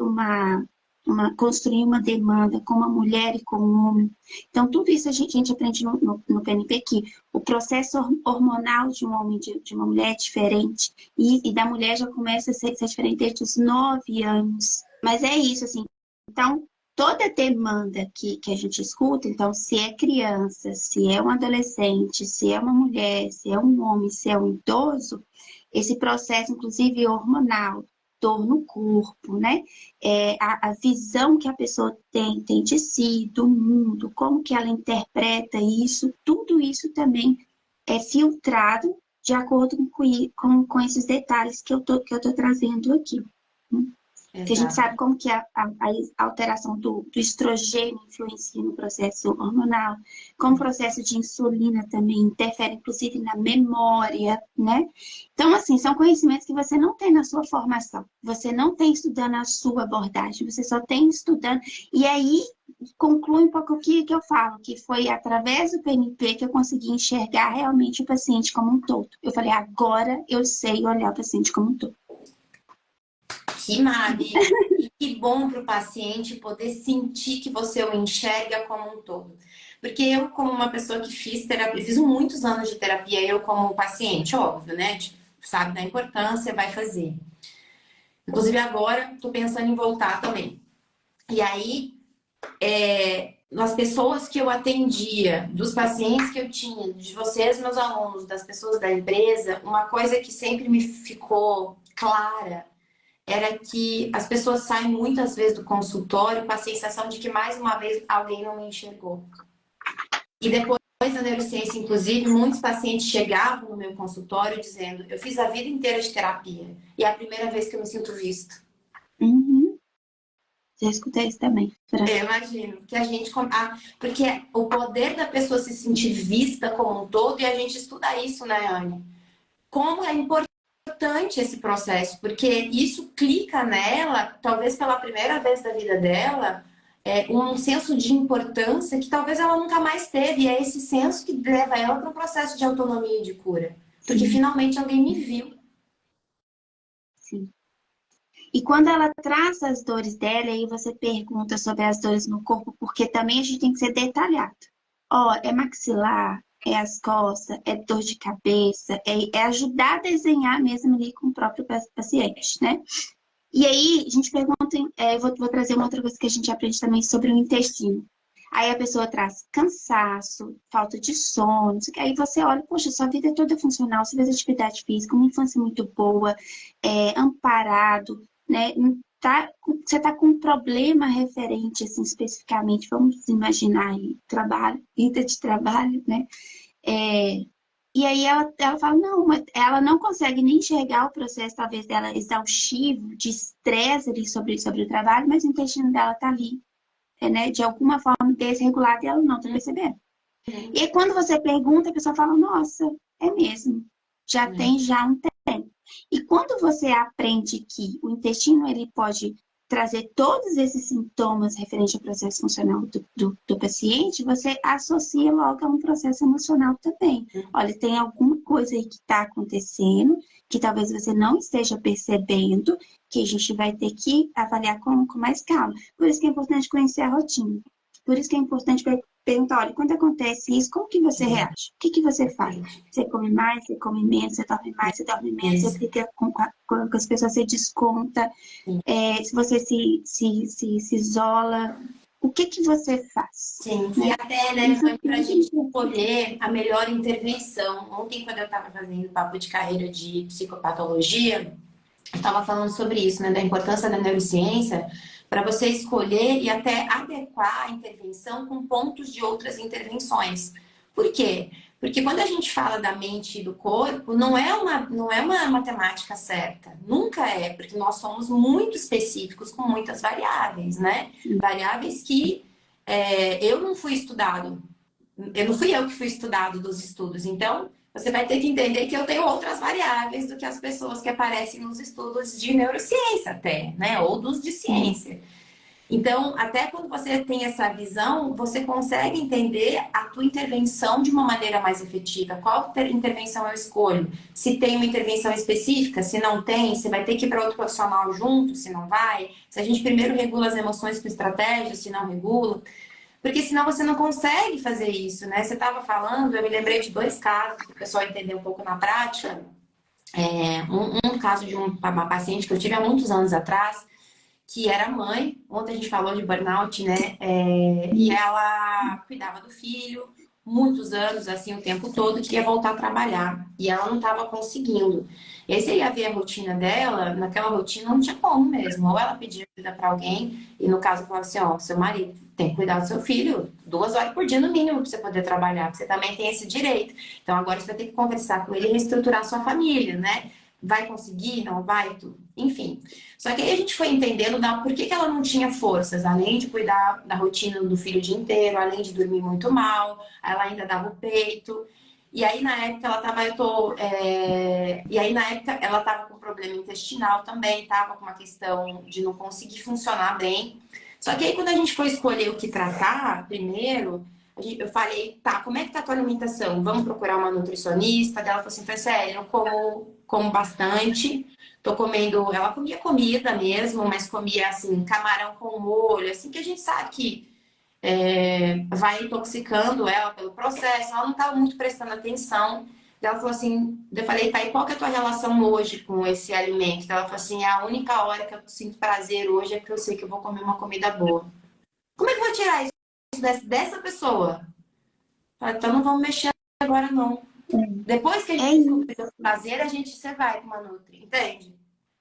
construir uma demanda com uma mulher e com um homem. Então, tudo isso a gente aprende no PNP, que o processo hormonal de um homem e de uma mulher é diferente, e da mulher já começa a ser diferente desde os 9 anos. Mas é isso, assim. Então, toda demanda que a gente escuta, então, se é criança, se é um adolescente, se é uma mulher, se é um homem, se é um idoso, esse processo, inclusive hormonal, dor no corpo, né? A visão que a pessoa tem de si, do mundo, como que ela interpreta isso, tudo isso também é filtrado de acordo com esses detalhes que eu tô trazendo aqui. Que a gente sabe como que a alteração do estrogênio influencia no processo hormonal, como o processo de insulina também interfere, inclusive, na memória, né? Então, assim, são conhecimentos que você não tem na sua formação, você não tem estudando a sua abordagem, você só tem estudando. E aí, conclui um pouco o que eu falo, que foi através do PNP que eu consegui enxergar realmente o paciente como um todo. Eu falei, agora eu sei olhar o paciente como um todo. Que maravilha! E que bom para o paciente poder sentir que você o enxerga como um todo. Porque eu, como uma pessoa que fiz terapia, fiz muitos anos de terapia, eu como paciente, óbvio, né? Tipo, sabe da importância, vai fazer. Inclusive agora, estou pensando em voltar também. E aí, nas pessoas que eu atendia, dos pacientes que eu tinha, de vocês, meus alunos, das pessoas da empresa, uma coisa que sempre me ficou clara era que as pessoas saem muitas vezes do consultório com a sensação de que mais uma vez alguém não me enxergou. E depois da neurociência, inclusive, muitos pacientes chegavam no meu consultório dizendo: eu fiz a vida inteira de terapia e é a primeira vez que eu me sinto visto. Uhum. Já escutei isso também. Eu imagino que a gente... porque o poder da pessoa se sentir vista como um todo, e a gente estuda isso, né, Anne? Como é importante esse processo, porque isso clica nela, talvez pela primeira vez da vida dela, um senso de importância que talvez ela nunca mais teve, e é esse senso que leva ela para um processo de autonomia e de cura, porque finalmente alguém me viu. Sim. E quando ela traz as dores dela, aí você pergunta sobre as dores no corpo, porque também a gente tem que ser detalhado. Ó, é maxilar, é as costas, é dor de cabeça, é ajudar a desenhar mesmo ali com o próprio paciente, né? E aí a gente pergunta, vou trazer uma outra coisa que a gente aprende também sobre o intestino. Aí a pessoa traz cansaço, falta de sono, aí você olha, poxa, sua vida é toda funcional, você fez atividade física, uma infância muito boa, amparado, né? Você está com um problema referente, assim, especificamente, vamos imaginar aí, trabalho, vida de trabalho, né? E aí ela fala, não, mas ela não consegue nem enxergar o processo, talvez, dela exaustivo, de estresse ali sobre o trabalho, mas o intestino dela tá ali, né? De alguma forma desregulado e ela não tá percebendo. E aí, quando você pergunta, a pessoa fala, nossa, é mesmo, já tem já um tempo. E quando você aprende que o intestino ele pode trazer todos esses sintomas referentes ao processo funcional do paciente, você associa logo a um processo emocional também. Olha, tem alguma coisa aí que está acontecendo, que talvez você não esteja percebendo, que a gente vai ter que avaliar com mais calma. Por isso que é importante conhecer a rotina. Por isso que é importante perguntar, olha, quando acontece isso, como que você reage? O que você faz? Você come mais, você come menos, você dorme mais, você dorme menos, você fica com as pessoas, você desconta, se você se isola, o que que você faz? Sim, Né? e até, né, para a gente escolher a melhor intervenção. Ontem, quando eu estava fazendo papo de carreira de psicopatologia, eu estava falando sobre isso, né, da importância da neurociência para você escolher e até adequar a intervenção com pontos de outras intervenções. Por quê? Porque quando a gente fala da mente e do corpo, não é uma matemática certa. Nunca é, porque nós somos muito específicos com muitas variáveis, né? Variáveis que eu não fui estudado. Eu não fui eu que fui estudado dos estudos. Então, você vai ter que entender que eu tenho outras variáveis do que as pessoas que aparecem nos estudos de neurociência até, né? Ou dos de ciência. Então, até quando você tem essa visão, você consegue entender a tua intervenção de uma maneira mais efetiva. Qual intervenção eu escolho? Se tem uma intervenção específica, se não tem, você vai ter que ir para outro profissional junto, se não vai. Se a gente primeiro regula as emoções com estratégia, se não regula. Porque senão você não consegue fazer isso, né? Você estava falando, eu me lembrei de 2 casos, para o pessoal entender um pouco na prática. Um caso de uma paciente que eu tive há muitos anos atrás, que era mãe, ontem a gente falou de burnout, né? E ela cuidava do filho, muitos anos, assim, o tempo todo, queria voltar a trabalhar. E ela não estava conseguindo. E aí você ia ver a rotina dela, naquela rotina não tinha como mesmo. Ou ela pedia ajuda para alguém, e no caso falava assim, ó, seu marido tem que cuidar do seu filho 2 horas por dia no mínimo para você poder trabalhar, porque você também tem esse direito. Então agora você vai ter que conversar com ele e reestruturar a sua família, né? Vai conseguir? Não vai? Tudo. Enfim. Só que aí a gente foi entendendo por que ela não tinha forças, além de cuidar da rotina do filho o dia inteiro, além de dormir muito mal, ela ainda dava o peito. E aí na época ela tava, e aí na época ela tava com problema intestinal também, tava com uma questão de não conseguir funcionar bem. Só que aí quando a gente foi escolher o que tratar primeiro, eu falei, tá, como é que tá a tua alimentação? Vamos procurar uma nutricionista? Daí ela falou assim, Franciele, eu como bastante, tô comendo, ela comia comida mesmo, mas comia assim, camarão com molho, assim que a gente sabe que vai intoxicando ela pelo processo, ela não estava muito prestando atenção. Ela falou assim, eu falei, tá, e qual que é a tua relação hoje com esse alimento? Ela falou assim, a única hora que eu sinto prazer hoje é que eu sei que eu vou comer uma comida boa. Como é que eu vou tirar isso dessa pessoa? Falei, então não vamos mexer agora não. Depois que a gente descobrir o prazer, você vai para uma nutri, entende?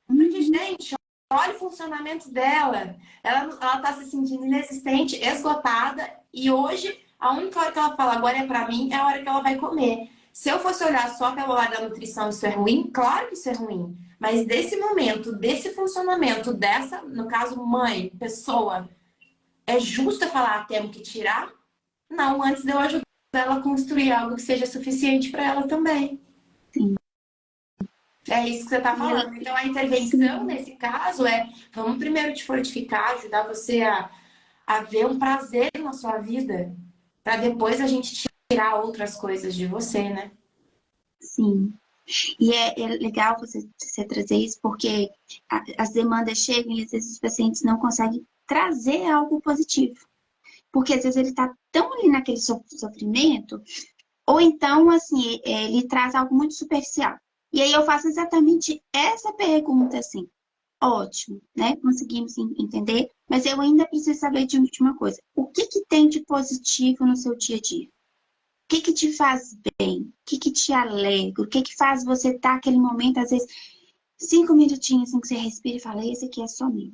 Porque, gente, olha o funcionamento dela. Ela tá se sentindo inexistente, esgotada, e hoje a única hora que ela fala agora é para mim é a hora que ela vai comer. Se eu fosse olhar só pelo lado da nutrição, isso é ruim? Claro que isso é ruim. Mas desse momento, desse funcionamento, dessa, no caso, mãe, pessoa, é justo eu falar, temos que tirar? Não, antes de eu ajudar ela a construir algo que seja suficiente para ela também. Sim. É isso que você está falando. Então, a intervenção, nesse caso, vamos primeiro te fortificar, ajudar você a ver um prazer na sua vida, para depois a gente tirar outras coisas de você, né? Sim. E é legal você trazer isso, porque as demandas chegam e às vezes os pacientes não conseguem trazer algo positivo. Porque às vezes ele está tão ali naquele sofrimento, ou então, assim, ele traz algo muito superficial. E aí eu faço exatamente essa pergunta, assim. Ótimo, né? Conseguimos entender, mas eu ainda preciso saber de uma coisa. O que que tem de positivo no seu dia a dia? O que que te faz bem? O que que te alegra? O que que faz você estar naquele momento, às vezes, 5 minutinhos assim que você respira e fala, esse aqui é só meu.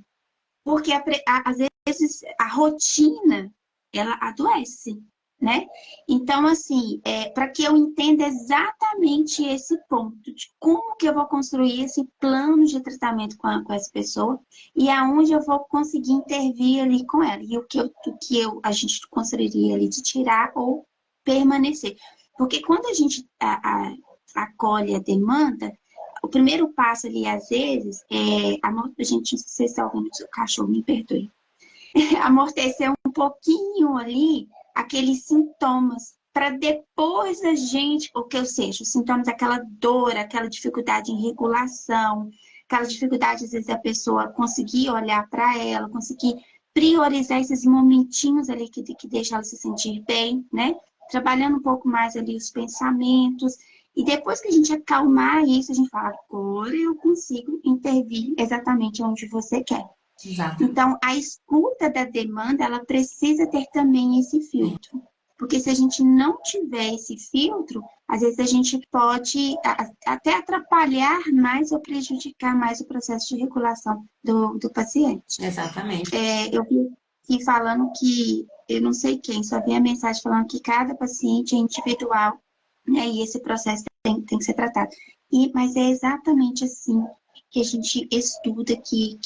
Porque às vezes a rotina, ela adoece, né? Então, assim, para que eu entenda exatamente esse ponto de como que eu vou construir esse plano de tratamento com essa pessoa e aonde eu vou conseguir intervir ali com ela. E a gente construiria ali de tirar ou permanecer. Porque quando a gente acolhe a demanda, o primeiro passo ali, às vezes, gente, não sei se algum cachorro me perdoe, amortecer um pouquinho ali aqueles sintomas, para depois a gente, ou que eu seja, os sintomas daquela dor, aquela dificuldade em regulação, aquela dificuldade, às vezes, da pessoa conseguir olhar para ela, conseguir priorizar esses momentinhos ali que deixam ela se sentir bem, né? Trabalhando um pouco mais ali os pensamentos. E depois que a gente acalmar isso, a gente fala, agora eu consigo intervir exatamente onde você quer. Exato. Então, a escuta da demanda, ela precisa ter também esse filtro. Porque se a gente não tiver esse filtro, às vezes a gente pode até atrapalhar mais ou prejudicar mais o processo de regulação do paciente. Exatamente. Eu vi aqui falando que, eu não sei quem, só vi a mensagem falando que cada paciente é individual, né, e esse processo tem que ser tratado. Mas é exatamente assim que a gente estuda, que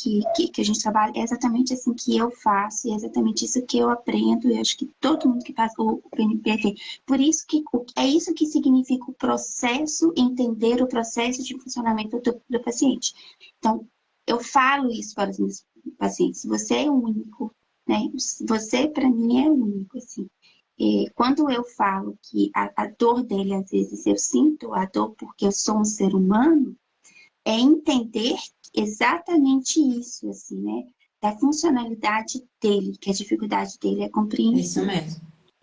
a gente trabalha, é exatamente assim que eu faço, é exatamente isso que eu aprendo, e acho que todo mundo que faz o PNP tem. Por isso que é isso que significa o processo, entender o processo de funcionamento do paciente. Então, eu falo isso para os meus pacientes, você é único, né? Você, para mim, é único, assim. E quando eu falo que a dor dele, às vezes, eu sinto a dor porque eu sou um ser humano, é entender exatamente isso, assim, né? Da funcionalidade dele, que a dificuldade dele é compreensível. Isso mesmo.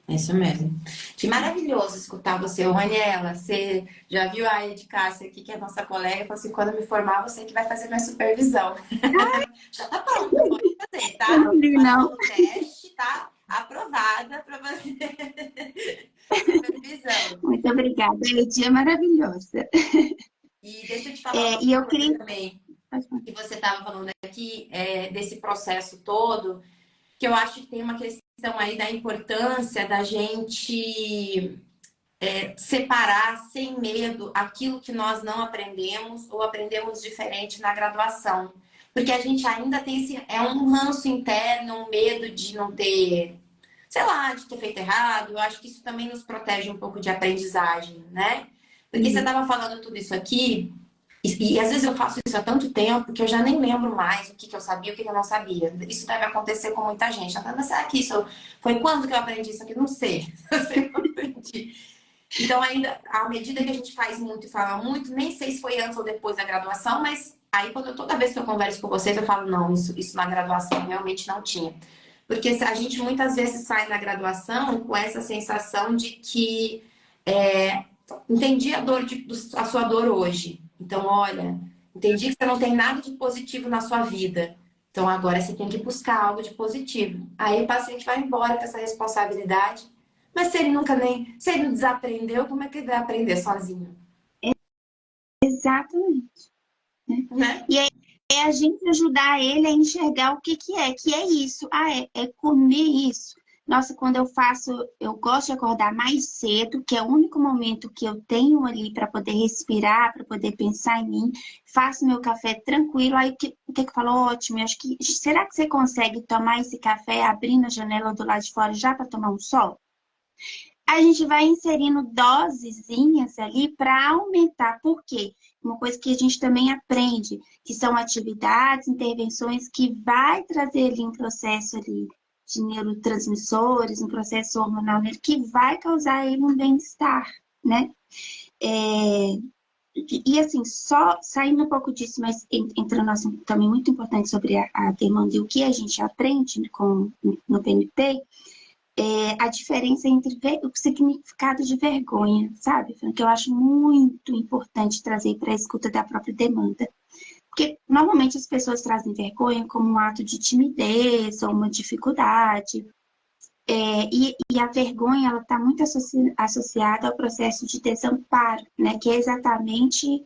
Isso mesmo. Que maravilhoso escutar você, Raniela. Você já viu a Ed Cássia aqui, que é nossa colega, falou assim: quando me formar, você que vai fazer minha supervisão. Já tá pronto, pode fazer, tá? Não. O teste, tá aprovada para você. Supervisão. Muito obrigada, Edi é maravilhosa. E deixa eu te falar uma e eu coisa queria... também, que você estava falando aqui, desse processo todo, que eu acho que tem uma questão aí da importância da gente separar sem medo aquilo que nós não aprendemos ou aprendemos diferente na graduação. Porque a gente ainda tem um ranço interno, um medo de não ter, sei lá, de ter feito errado. Eu acho que isso também nos protege um pouco de aprendizagem, né? Porque você estava falando tudo isso aqui, e às vezes eu faço isso há tanto tempo que eu já nem lembro mais o que eu sabia e o que eu não sabia. Isso deve acontecer com muita gente. Mas será que isso foi quando que eu aprendi isso aqui? Não sei. Eu sei que eu aprendi. Então, ainda, à medida que a gente faz muito e fala muito, nem sei se foi antes ou depois da graduação, mas aí toda vez que eu converso com vocês, eu falo, não, isso na graduação realmente não tinha. Porque a gente muitas vezes sai da graduação com essa sensação de que entendi a sua dor hoje. Então, olha, entendi que você não tem nada de positivo na sua vida. Então, agora você tem que buscar algo de positivo. Aí o paciente vai embora com essa responsabilidade. Mas se ele não desaprendeu, como é que ele vai aprender sozinho? Exatamente. Né? E é a gente ajudar ele a enxergar o que é isso. É comer isso. Nossa, quando eu gosto de acordar mais cedo, que é o único momento que eu tenho ali para poder respirar, para poder pensar em mim, faço meu café tranquilo, aí o que eu falo, ótimo, eu acho que, será que você consegue tomar esse café abrindo a janela do lado de fora já para tomar um sol? A gente vai inserindo dosezinhas ali para aumentar. Por quê? Uma coisa que a gente também aprende, que são atividades, intervenções que vai trazer ali um processo ali de neurotransmissores, um processo hormonal nele, que vai causar ele um bem-estar, né? E assim, só saindo um pouco disso, mas entrando no assunto também muito importante sobre a demanda e o que a gente aprende no PNP, a diferença entre o significado de vergonha, sabe? Que eu acho muito importante trazer para a escuta da própria demanda. Porque normalmente as pessoas trazem vergonha como um ato de timidez ou uma dificuldade. E a vergonha ela está muito associada ao processo de desamparo, né? Que é exatamente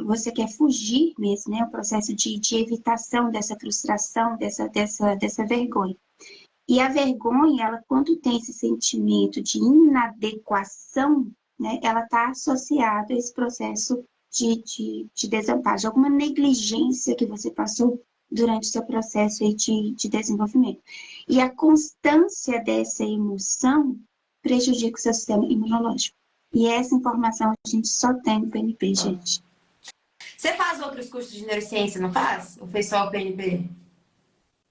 você quer fugir mesmo, né? O processo de evitação dessa frustração, dessa vergonha. E a vergonha, ela quando tem esse sentimento de inadequação, né, ela está associada a esse processo de desamparo, de alguma negligência que você passou durante o seu processo aí de desenvolvimento. E a constância dessa emoção prejudica o seu sistema imunológico. E essa informação a gente só tem no PNP, gente. Você faz outros cursos de neurociência, não faz? Ou fez só o PNP?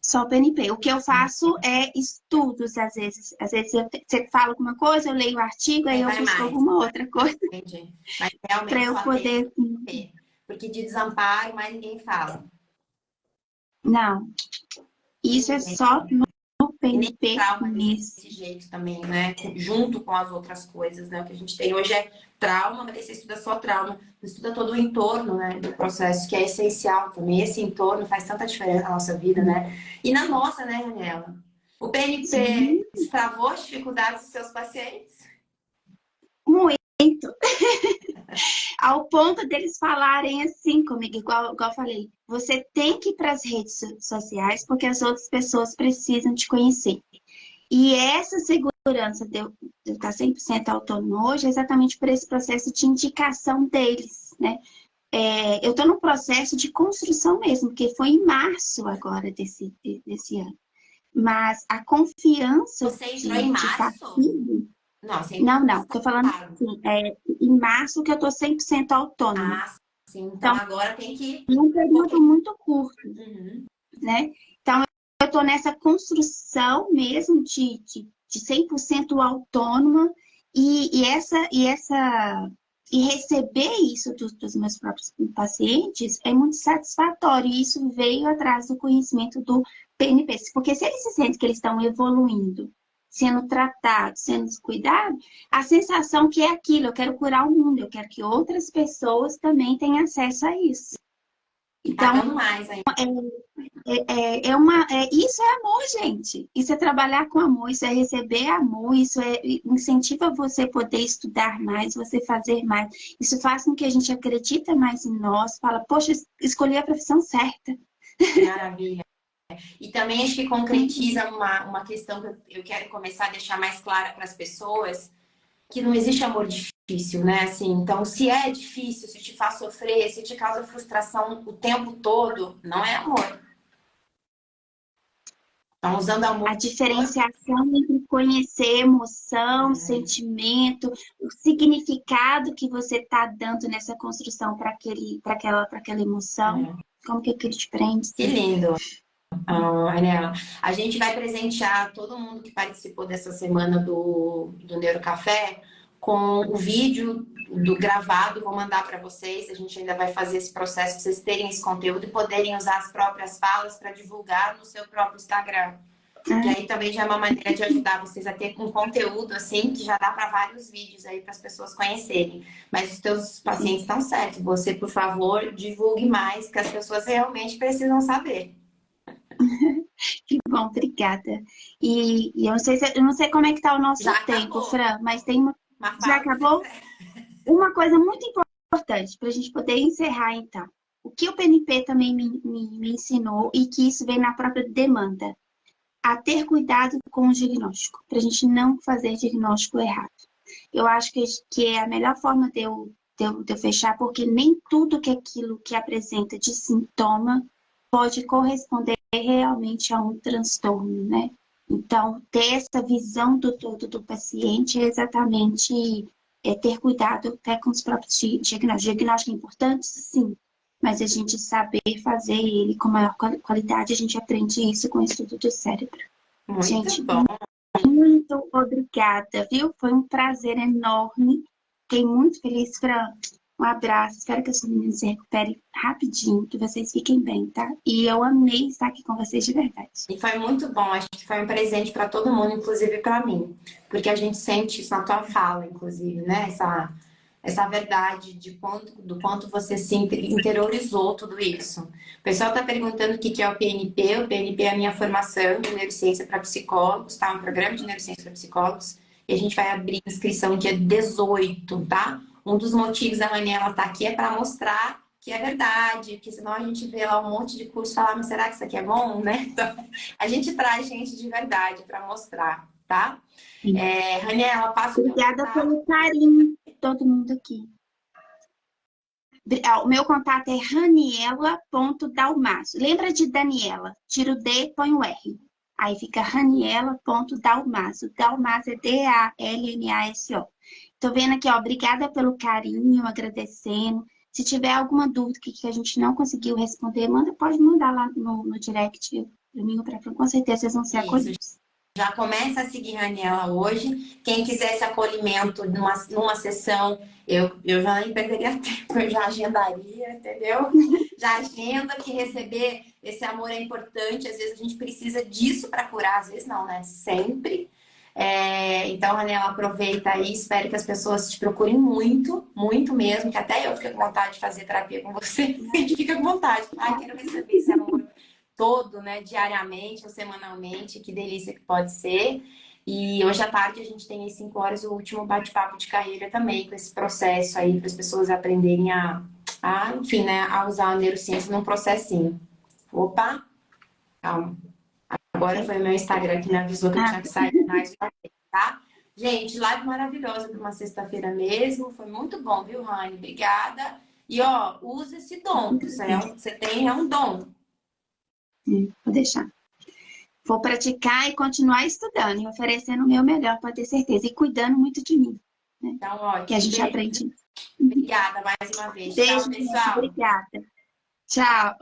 Só o PNP. O que eu faço é estudos, às vezes. Às vezes você fala alguma coisa, eu leio o artigo, aí eu busco alguma outra coisa. Entendi. Mas realmente para eu poder... PNP. Porque de desamparo, mais ninguém fala. Não. Isso é só no E nem PNP trauma nesse. desse jeito também, né? Junto com as outras coisas, né? O que a gente tem hoje é trauma, mas você estuda só trauma. Você estuda todo o entorno, né, do processo, que é essencial também. Esse entorno faz tanta diferença na nossa vida, né? E na nossa, né, Daniela? O PNP Sim, destravou as dificuldades dos seus pacientes? muito. Ao ponto deles falarem assim comigo, igual eu falei, você tem que ir para as redes sociais porque as outras pessoas precisam te conhecer. E essa segurança de eu estar 100% autônomo hoje é exatamente por esse processo de indicação deles, né? Eu estou no processo de construção mesmo, porque foi em março agora desse ano. Mas a confiança Você entrou em de março? família... Não, você entrou Não, no não. Estou falando passado. assim, em março que eu estou 100% autônoma. Ah, sim. Então Então, agora tem que... é um período muito curto, Uhum. né? Então, eu estou nessa construção mesmo de 100% autônoma e receber isso dos meus próprios pacientes é muito satisfatório. E isso veio atrás do conhecimento do PNP. Porque se eles se sentem que eles estão evoluindo, sendo tratados, sendo cuidados, a sensação que é aquilo, eu quero curar o mundo, eu quero que outras pessoas também tenham acesso a isso. Então, Pagando mais ainda. isso é amor, gente. Isso é trabalhar com amor, isso é receber amor, isso incentiva você poder estudar mais, você fazer mais. Isso faz com que a gente acredite mais em nós, fala, poxa, escolhi a profissão certa. Maravilha. E também acho que concretiza uma questão que eu quero começar a deixar mais clara para as pessoas, que não existe amor difícil, né? Assim, então, se é difícil, se te faz sofrer, se te causa frustração o tempo todo, não é amor. Estão usando A amor. diferenciação entre conhecer emoção, sentimento, o significado que você está dando nessa construção para aquela emoção. Como que aquilo te prende? Que lindo. Ariela. A gente vai presentear todo mundo que participou dessa semana do Neurocafé com o vídeo do gravado, vou mandar para vocês. A gente ainda vai fazer esse processo para vocês terem esse conteúdo e poderem usar as próprias falas para divulgar no seu próprio Instagram. Que aí também já é uma maneira de ajudar vocês a ter um conteúdo assim que já dá para vários vídeos aí para as pessoas conhecerem. Mas os teus pacientes estão certos. Você, por favor, divulgue mais, que as pessoas realmente precisam saber. Que bom, obrigada. E eu não sei como é que tá o nosso Já tempo, acabou. Fran, mas tem uma... Mas Já fala o que você acabou? quiser. Uma coisa muito importante para a gente poder encerrar, então. O que o PNP também me ensinou e que isso vem na própria demanda, a ter cuidado com o diagnóstico, para a gente não fazer diagnóstico errado. Eu acho que é a melhor forma de eu fechar, porque nem tudo que aquilo que apresenta de sintoma pode corresponder realmente a um transtorno, né? Então, ter essa visão do todo do paciente é exatamente ter cuidado até com os próprios diagnósticos. Diagnóstico é importante, sim, mas a gente saber fazer ele com maior qualidade, a gente aprende isso com o estudo do cérebro. Muito Gente, bom. muito obrigada, viu? Foi um prazer enorme. Fiquei muito feliz, Fran. Um abraço. Espero que a sua menina se recupere rapidinho, que vocês fiquem bem, tá? E eu amei estar aqui com vocês de verdade. E foi muito bom. Acho que foi um presente para todo mundo, inclusive para mim. Porque a gente sente isso na tua fala, inclusive, né? Essa verdade do quanto você se interiorizou tudo isso. O pessoal está perguntando o que é o PNP. O PNP é a minha formação de neurociência para psicólogos, tá? Um programa de neurociência para psicólogos. E a gente vai abrir inscrição dia 18, tá? Um dos motivos da Raniela estar aqui é para mostrar que é verdade, porque senão a gente vê lá um monte de curso e fala, mas será que isso aqui é bom, né? Então, a gente traz gente de verdade para mostrar, tá? Raniela, passa o meu Obrigada contato. pelo carinho de todo mundo aqui. O meu contato é raniela.dalmaso. Lembra de Daniela? Tira o D, põe o R. Aí fica raniela.dalmaso. Dalmaso é D-A-L-M-A-S-O. Tô vendo aqui, ó, obrigada pelo carinho, agradecendo. Se tiver alguma dúvida que a gente não conseguiu responder, pode mandar lá no direct, para mim ou para Fran. Com certeza vocês vão ser Isso, acolhidos. já começa a seguir Raniela hoje. Quem quiser esse acolhimento numa sessão, eu já nem perderia tempo, eu já agendaria, entendeu? Já agenda que receber esse amor é importante. Às vezes a gente precisa disso para curar, às vezes não, né? Sempre. Então, Raniela, aproveita aí. Espero que as pessoas te procurem muito, muito mesmo, que até eu fico com vontade de fazer terapia com você. A gente fica com vontade. Ai, quero receber esse amor todo, né? Diariamente ou semanalmente. Que delícia que pode ser. E hoje à tarde a gente tem às 5 horas o último bate-papo de carreira também, com esse processo aí, para as pessoas aprenderem enfim, né? A usar a neurociência num processinho. Opa, calma. Agora foi o meu Instagram que me avisou que eu tinha que sair mais pra frente, tá? Gente, live maravilhosa para uma sexta-feira mesmo. Foi muito bom, viu, Rani? Obrigada. E, ó, usa esse dom. Que você tem, é um dom. Vou deixar. Vou praticar e continuar estudando e oferecendo o meu melhor, para ter certeza. E cuidando muito de mim. Né? Então, ótimo. Que a gente aprende. Obrigada mais uma vez. Beijo, tchau, pessoal. Obrigada. Tchau.